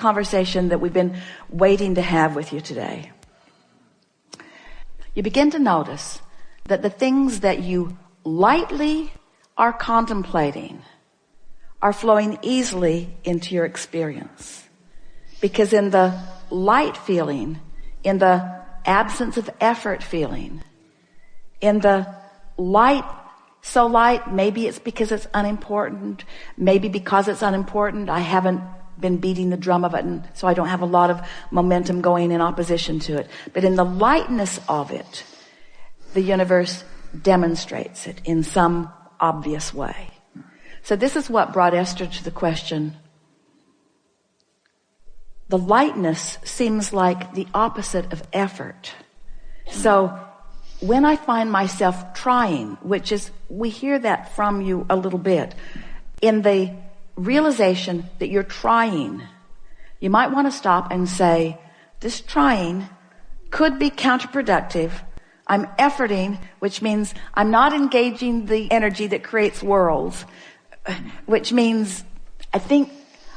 conversation that we've been waiting to have with you today. You begin to notice that the things that you lightly are contemplating are flowing easily into your experience. Because in the light feeling, in the absence of effort feeling, in the light, so light, maybe it's because it's unimportant, maybe because it's unimportant, I haven't been beating the drum of it, and so I don't have a lot of momentum going in opposition to it. But in the lightness of it, the universe demonstrates it in some obvious way. So this is what brought Esther to the question. The lightness seems like the opposite of effort. So when I find myself trying, which is, we hear that from you a little bit, in the realization that you're trying, you might want to stop and say, this trying could be counterproductive. I'm efforting, which means I'm not engaging the energy that creates worlds, which means I think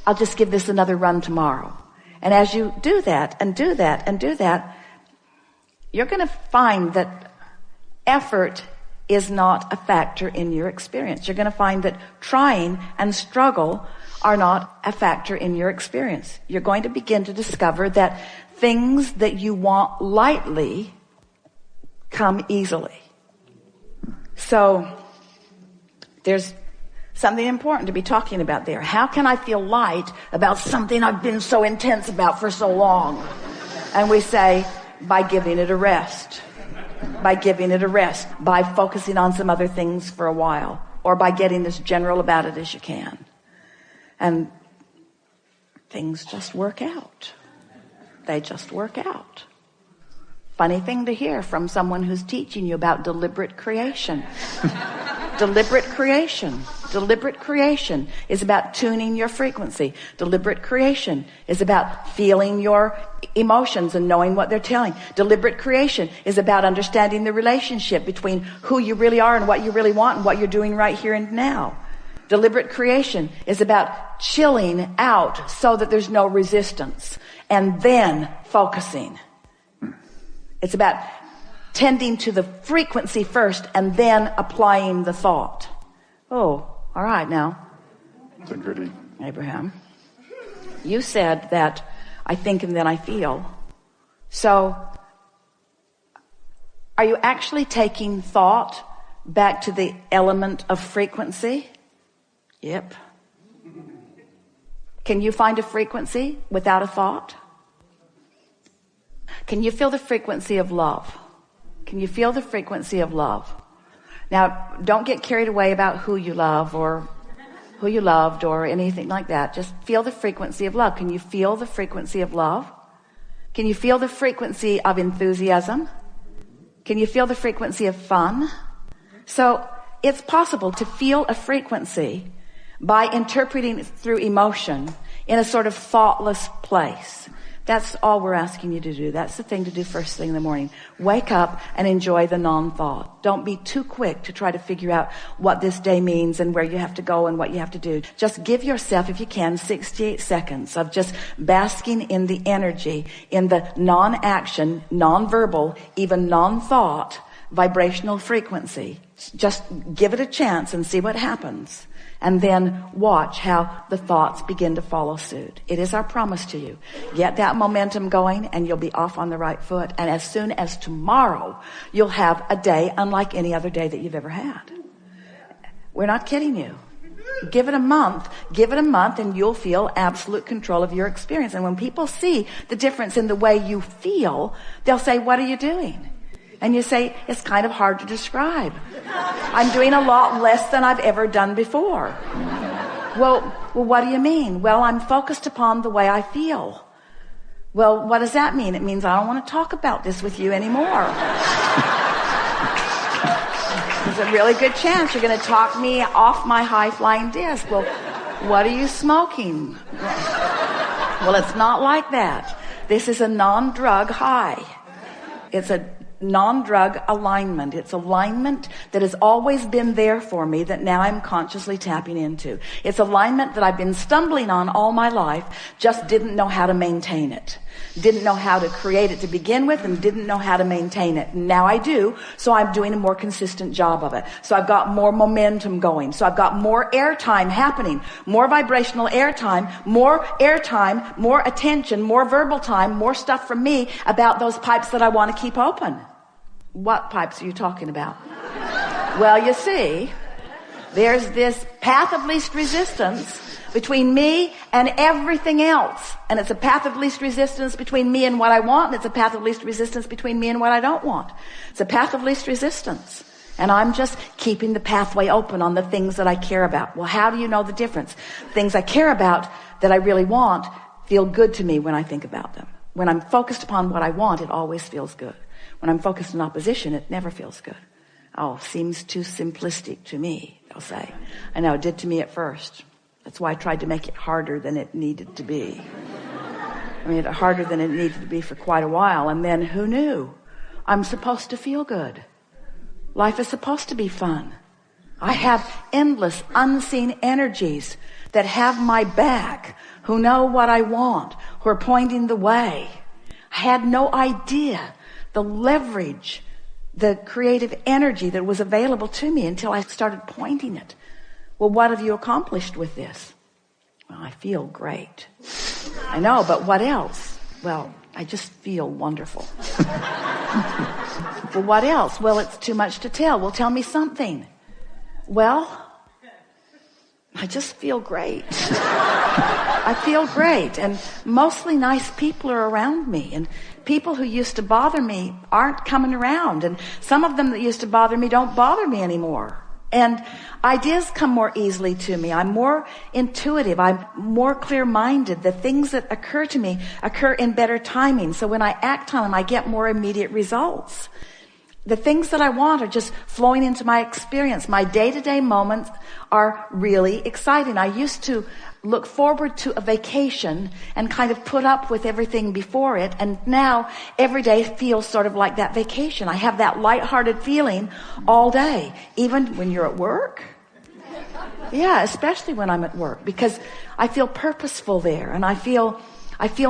I'll just give this another run tomorrow. And as you do that and do that and do that, you're going to find that effort is not a factor in your experience. You're going to find that trying and struggle are not a factor in your experience. You're going to begin to discover that things that you want lightly come easily. So there's something important to be talking about there. How can I feel light about something I've been so intense about for so long? And we say, by giving it a rest. By giving it a rest. By focusing on some other things for a while. Or by getting as general about it as you can. And things just work out. They just work out. Funny thing to hear from someone who's teaching you about deliberate creation. Deliberate creation. Deliberate creation is about tuning your frequency. Deliberate creation is about feeling your emotions and knowing what they're telling. Deliberate creation is about understanding the relationship between who you really are and what you really want and what you're doing right here and now. Deliberate creation is about chilling out so that there's no resistance and then focusing. It's about tending to the frequency first and then applying the thought. Oh, all right now. Integrity. Abraham, you said that I think and then I feel. So are you actually taking thought back to the element of frequency? Yep. Can you find a frequency without a thought? Can you feel the frequency of love? Can you feel the frequency of love? Now, don't get carried away about who you love or who you loved or anything like that. Just feel the frequency of love. Can you feel the frequency of love? Can you feel the frequency of enthusiasm? Can you feel the frequency of fun? So it's possible to feel a frequency by interpreting it through emotion in a sort of thoughtless place. That's all we're asking you to do. That's the thing to do first thing in the morning. Wake up and enjoy the non-thought. Don't be too quick to try to figure out what this day means and where you have to go and what you have to do. Just give yourself, if you can, 68 seconds of just basking in the energy, in the non-action, non-verbal, even non-thought, vibrational frequency. Just give it a chance and see what happens. And then watch how the thoughts begin to follow suit. It is our promise to you. Get that momentum going and you'll be off on the right foot. And as soon as tomorrow, you'll have a day unlike any other day that you've ever had. We're not kidding you. Give it a month and you'll feel absolute control of your experience. And when people see the difference in the way you feel, they'll say, what are you doing? And you say, it's kind of hard to describe. I'm doing a lot less than I've ever done before. Well, what do you mean? Well, I'm focused upon the way I feel. Well, what does that mean? It means I don't want to talk about this with you anymore. There's a really good chance you're going to talk me off my high-flying disc. Well, what are you smoking? Well, it's not like that. This is a non-drug high. It's a non-drug alignment. It's alignment that has always been there for me that now I'm consciously tapping into. It's alignment that I've been stumbling on all my life, just didn't know how to maintain it. Didn't know how to create it to begin with and didn't know how to maintain it. Now I do, so I'm doing a more consistent job of it. So I've got more momentum going. So I've got more airtime happening, more vibrational airtime, more attention, more verbal time, more stuff from me about those pipes that I want to keep open. What pipes are you talking about? Well, you see, there's this path of least resistance between me and everything else. And it's a path of least resistance between me and what I want, and it's a path of least resistance between me and what I don't want. It's a path of least resistance. And I'm just keeping the pathway open on the things that I care about. Well, how do you know the difference? Things I care about that I really want feel good to me when I think about them. When I'm focused upon what I want, it always feels good. When I'm focused in opposition, it never feels good. Oh, seems too simplistic to me, they'll say. I know, it did to me at first. That's why I tried to make it harder than it needed to be. I made it harder than it needed to be for quite a while. And then who knew? I'm supposed to feel good. Life is supposed to be fun. I have endless unseen energies that have my back, who know what I want, who are pointing the way. I had no idea the leverage, the creative energy that was available to me until I started pointing it. Well, what have you accomplished with this? Well, I feel great. I know, but what else? Well, I just feel wonderful. Well, what else? Well, it's too much to tell. Well, tell me something. Well, I just feel great. I feel great. And mostly nice people are around me. And people who used to bother me aren't coming around. And some of them that used to bother me don't bother me anymore. And ideas come more easily to me. I'm more intuitive. I'm more clear-minded. The things that occur to me occur in better timing. So when I act on them, I get more immediate results. The things that I want are just flowing into my experience. My day-to-day moments are really exciting. I used to look forward to a vacation and kind of put up with everything before it. And now every day feels sort of like that vacation. I have that lighthearted feeling all day, even when you're at work. Yeah, especially when I'm at work, because I feel purposeful there and I feel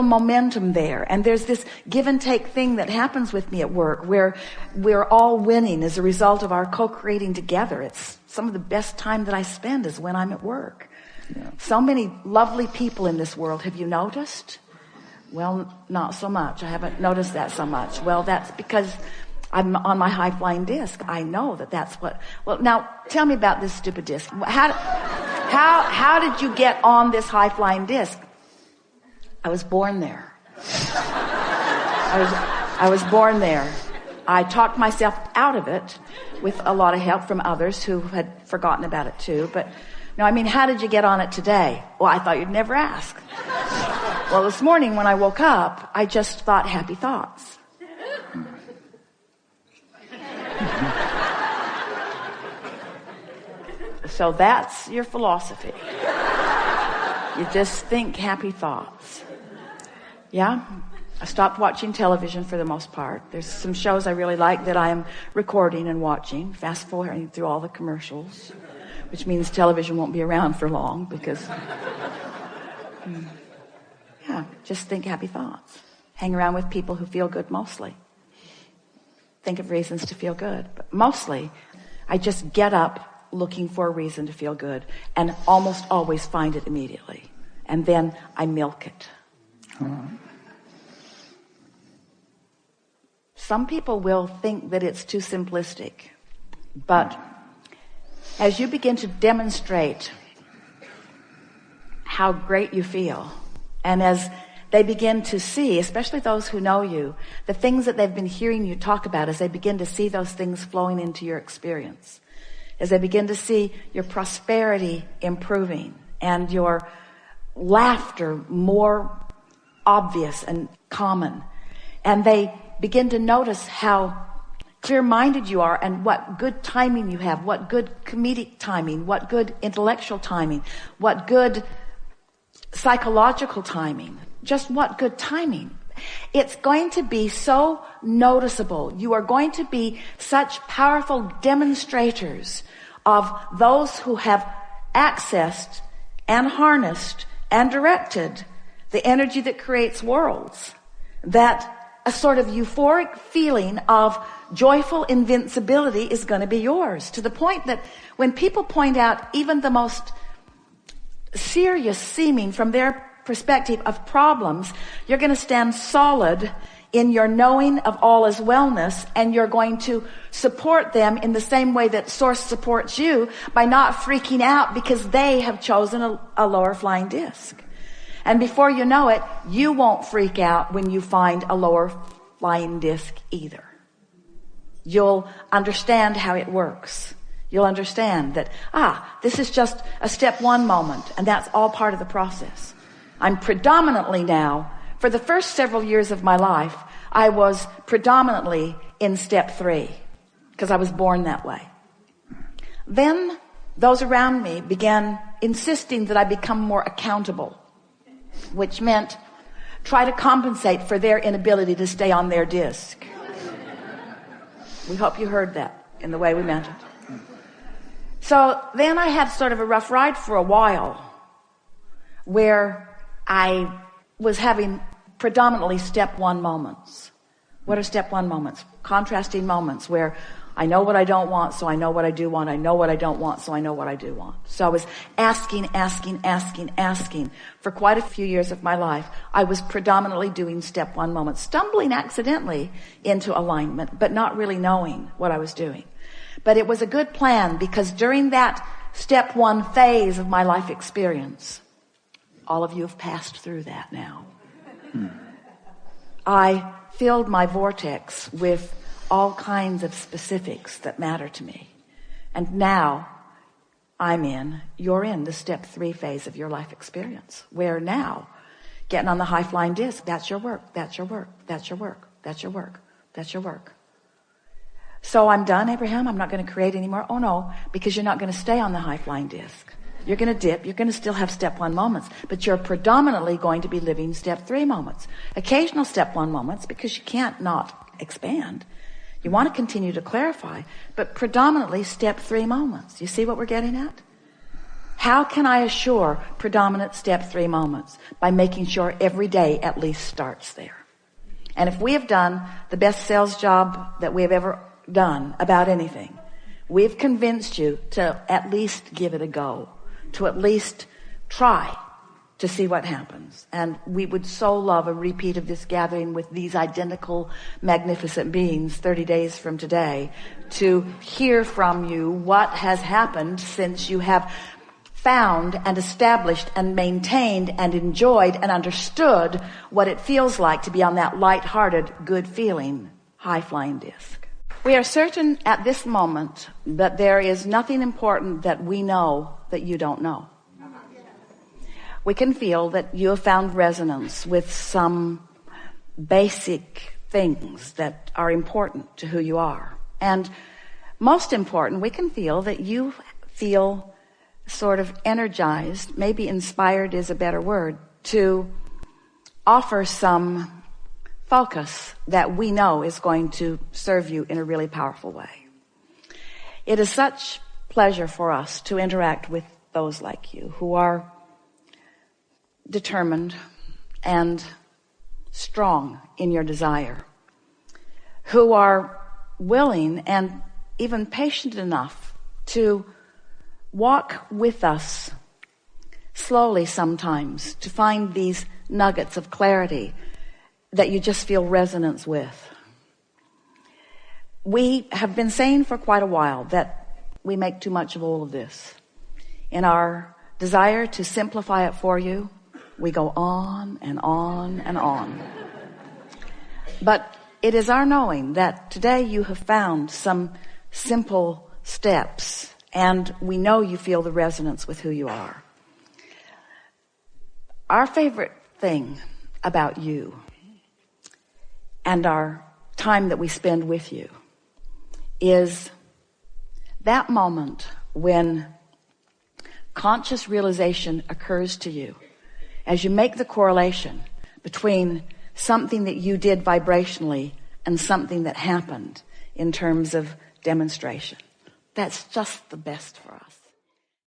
momentum there. And there's this give and take thing that happens with me at work where we're all winning as a result of our co-creating together. It's some of the best time that I spend is when I'm at work. Yeah. So many lovely people in this world. Have you noticed? Well, not so much. I haven't noticed that so much. Well, that's because I'm on my high-flying disc. I know that's what... Well, now, tell me about this stupid disc. How did you get on this high-flying disc? I was born there. I was born there. I talked myself out of it with a lot of help from others who had forgotten about it too. But no, I mean, how did you get on it today? Well, I thought you'd never ask. Well, this morning when I woke up, I just thought happy thoughts. So that's your philosophy. You just think happy thoughts. Yeah? I stopped watching television for the most part. There's some shows I really like that I am recording and watching, fast forwarding through all the commercials, which means television won't be around for long because, yeah, just think happy thoughts. Hang around with people who feel good mostly. Think of reasons to feel good. But mostly, I just get up looking for a reason to feel good and almost always find it immediately. And then I milk it. Some people will think that it's too simplistic, but as you begin to demonstrate how great you feel, and as they begin to see, especially those who know you, the things that they've been hearing you talk about, as they begin to see those things flowing into your experience, as they begin to see your prosperity improving and your laughter more obvious and common, and they begin to notice how clear-minded you are and what good timing you have, what good comedic timing, what good intellectual timing, what good psychological timing, just what good timing. It's going to be so noticeable. You are going to be such powerful demonstrators of those who have accessed and harnessed and directed the energy that creates worlds, that a sort of euphoric feeling of joyful invincibility is going to be yours, to the point that when people point out even the most serious seeming from their perspective of problems, you're going to stand solid in your knowing of all is wellness, and you're going to support them in the same way that Source supports you, by not freaking out because they have chosen a lower flying disc. And before you know it, you won't freak out when you find a lower flying disc either. You'll understand how it works. You'll understand that, this is just a step one moment, and that's all part of the process. I'm predominantly now, for the first several years of my life, I was predominantly in step 3, because I was born that way. Then those around me began insisting that I become more accountable, which meant try to compensate for their inability to stay on their disc. We hope you heard that in the way we meant it. So then I had sort of a rough ride for a while, where I was having predominantly step 1 moments. What are step 1 moments? Contrasting moments where I know what I don't want, so I know what I do want. I know what I don't want, so I know what I do want. So I was asking for quite a few years of my life. I was predominantly doing step 1 moments, stumbling accidentally into alignment, but not really knowing what I was doing. But it was a good plan, because during that step 1 phase of my life experience, all of you have passed through that now. I filled my vortex with all kinds of specifics that matter to me. And now you're in the step 3 phase of your life experience, where now getting on the high flying disc, that's your work, that's your work, that's your work, that's your work, that's your work. So I'm done, Abraham, I'm not going to create anymore. Oh no, because you're not going to stay on the high flying disc. You're going to dip, you're going to still have step 1 moments, but you're predominantly going to be living step 3 moments. Occasional step 1 moments, because you can't not expand. You want to continue to clarify, but predominantly step 3 moments. You see what we're getting at? How can I assure predominant step 3 moments? By making sure every day at least starts there. And if we have done the best sales job that we have ever done about anything, we've convinced you to at least give it a go, to at least try to see what happens. And we would so love a repeat of this gathering with these identical magnificent beings 30 days from today, to hear from you what has happened since you have found and established and maintained and enjoyed and understood what it feels like to be on that light-hearted, good feeling, high-flying disc. We are certain at this moment that there is nothing important that we know that you don't know. We can feel that you have found resonance with some basic things that are important to who you are. And most important, we can feel that you feel sort of energized, maybe inspired is a better word, to offer some focus that we know is going to serve you in a really powerful way. It is such pleasure for us to interact with those like you who are determined and strong in your desire, who are willing and even patient enough to walk with us slowly sometimes to find these nuggets of clarity that you just feel resonance with. We have been saying for quite a while that we make too much of all of this. In our desire to simplify it for you, we go on and on and on. But it is our knowing that today you have found some simple steps, and we know you feel the resonance with who you are. Our favorite thing about you and our time that we spend with you is that moment when conscious realization occurs to you as you make the correlation between something that you did vibrationally and something that happened in terms of demonstration. That's just the best for us.